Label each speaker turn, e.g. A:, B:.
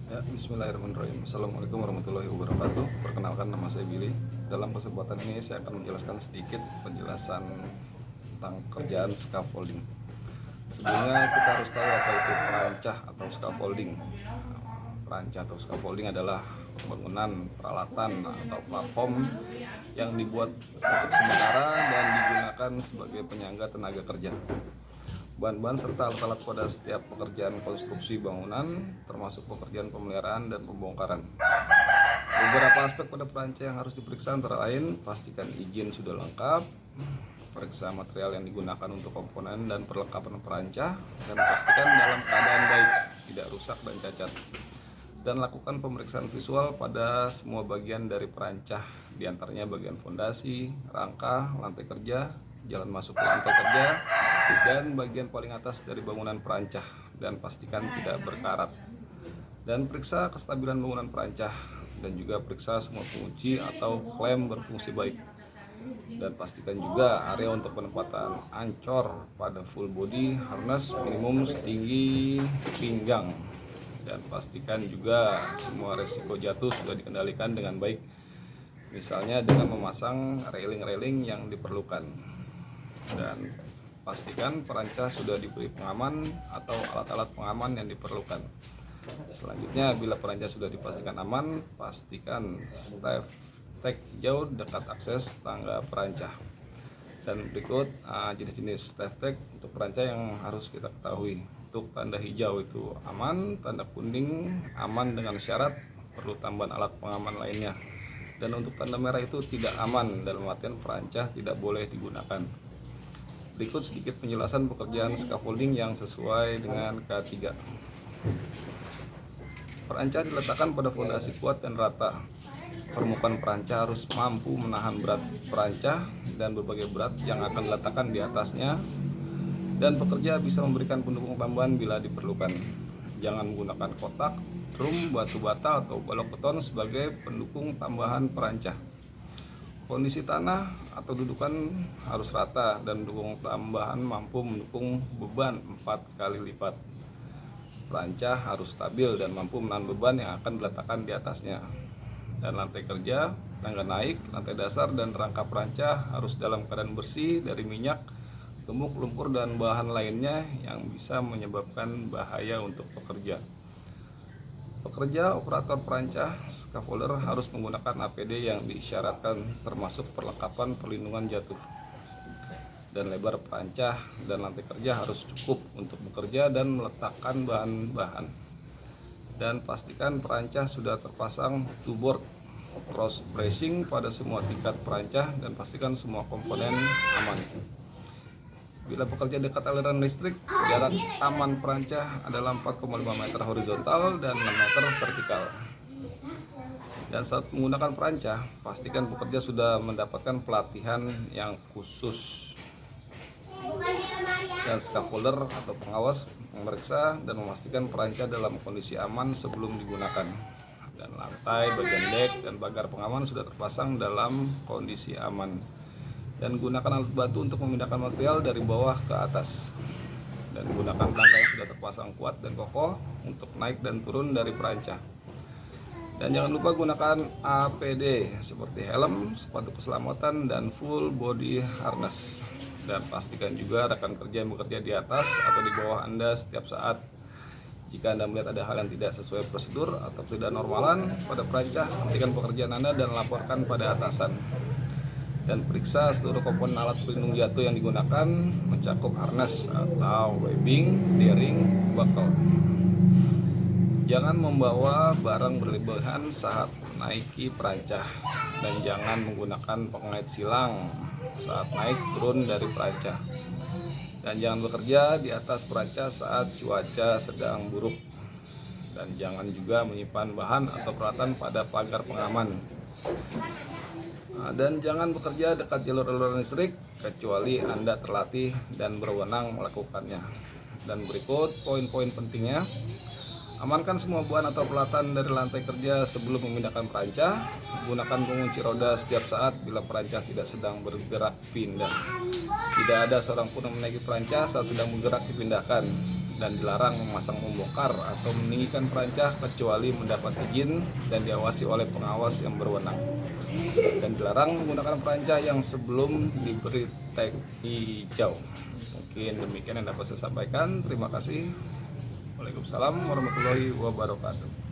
A: Ya, bismillahirrahmanirrahim. Assalamualaikum warahmatullahi wabarakatuh. Perkenalkan, nama saya Billy. Dalam kesempatan ini saya akan menjelaskan sedikit penjelasan tentang kerjaan scaffolding. Sebelumnya kita harus tahu apa itu perancah atau scaffolding. Perancah atau scaffolding adalah bangunan, peralatan atau platform yang dibuat untuk sementara dan digunakan sebagai penyangga tenaga kerja. Bahan-bahan serta alat-alat pada setiap pekerjaan konstruksi bangunan, termasuk pekerjaan pemeliharaan dan pembongkaran. Beberapa aspek pada perancah yang harus diperiksa antara lain: pastikan izin sudah lengkap, periksa material yang digunakan untuk komponen dan perlengkapan perancah, dan pastikan dalam keadaan baik, tidak rusak dan cacat. Dan lakukan pemeriksaan visual pada semua bagian dari perancah, diantaranya bagian fondasi, rangka, lantai kerja, jalan masuk ke lantai kerja, dan bagian paling atas dari bangunan perancah, dan pastikan tidak berkarat. Dan periksa kestabilan bangunan perancah, dan juga periksa semua pengunci atau klem berfungsi baik. Dan pastikan juga area untuk penempatan ancor pada full body harness minimum setinggi pinggang. Dan pastikan juga semua resiko jatuh sudah dikendalikan dengan baik, misalnya dengan memasang railing-railing yang diperlukan. Dan pastikan perancah sudah diberi pengaman atau alat-alat pengaman yang diperlukan. Selanjutnya, bila perancah sudah dipastikan aman, pastikan step tag jauh dekat akses tangga perancah. Dan berikut jenis-jenis step tag untuk perancah yang harus kita ketahui. Untuk tanda hijau itu aman, tanda kuning aman dengan syarat perlu tambahan alat pengaman lainnya. Dan untuk tanda merah itu tidak aman, dalam artian perancah tidak boleh digunakan. Berikut sedikit penjelasan pekerjaan scaffolding yang sesuai dengan K3. Perancah diletakkan pada fondasi kuat dan rata. Permukaan perancah harus mampu menahan berat perancah dan berbagai berat yang akan diletakkan di atasnya, dan pekerja bisa memberikan pendukung tambahan bila diperlukan. Jangan menggunakan kotak, drum, batu bata, atau balok beton sebagai pendukung tambahan perancah. Kondisi tanah atau dudukan harus rata, dan pendukung tambahan mampu mendukung beban 4 kali lipat. Perancah harus stabil dan mampu menahan beban yang akan diletakkan di atasnya. Dan lantai kerja, tangga naik, lantai dasar, dan rangka perancah harus dalam keadaan bersih dari minyak, gemuk, lumpur, dan bahan lainnya yang bisa menyebabkan bahaya untuk pekerja. Pekerja operator perancah scaffolder harus menggunakan APD yang diisyaratkan, termasuk perlengkapan perlindungan jatuh. Dan lebar perancah dan lantai kerja harus cukup untuk bekerja dan meletakkan bahan-bahan. Dan pastikan perancah sudah terpasang two-board cross bracing pada semua tingkat perancah, dan pastikan semua komponen aman. Bila bekerja dekat aliran listrik, jarak aman perancah adalah 4,5 meter horizontal dan 6 meter vertikal. Dan saat menggunakan perancah, pastikan pekerja sudah mendapatkan pelatihan yang khusus. Dan scaffolder atau pengawas memeriksa dan memastikan perancah dalam kondisi aman sebelum digunakan. Dan lantai, bagian dek, dan pagar pengaman sudah terpasang dalam kondisi aman. Dan gunakan alat batu untuk memindahkan material dari bawah ke atas. Dan gunakan tangga yang sudah terpasang kuat dan kokoh untuk naik dan turun dari perancah. Dan jangan lupa gunakan APD seperti helm, sepatu keselamatan, dan full body harness. Dan pastikan juga rekan kerja yang bekerja di atas atau di bawah Anda setiap saat. Jika Anda melihat ada hal yang tidak sesuai prosedur atau tidak normalan pada perancah, hentikan pekerjaan Anda dan laporkan pada atasan. Dan periksa seluruh komponen alat pelindung jatuh yang digunakan, mencakup harness atau webbing, D-ring, buckle. Jangan membawa barang berlebihan saat menaiki perancah, dan jangan menggunakan pengait silang saat naik turun dari perancah. Dan jangan bekerja di atas perancah saat cuaca sedang buruk. Dan jangan juga menyimpan bahan atau peralatan pada pagar pengaman. Dan jangan bekerja dekat jalur-jalur listrik kecuali Anda terlatih dan berwenang melakukannya. Dan berikut poin-poin pentingnya: amankan semua bahan atau peralatan dari lantai kerja sebelum memindahkan perancah. Gunakan pengunci roda setiap saat bila perancah tidak sedang bergerak pindah. Tidak ada seorang pun yang menaiki perancah saat sedang bergerak dipindahkan. dan dilarang memasang, membongkar, atau meninggikan perancah kecuali mendapat izin dan diawasi oleh pengawas yang berwenang. Dan dilarang menggunakan perancah yang sebelum diberi tag hijau. Mungkin demikian yang dapat saya sampaikan. Terima kasih. Waalaikumsalam warahmatullahi wabarakatuh.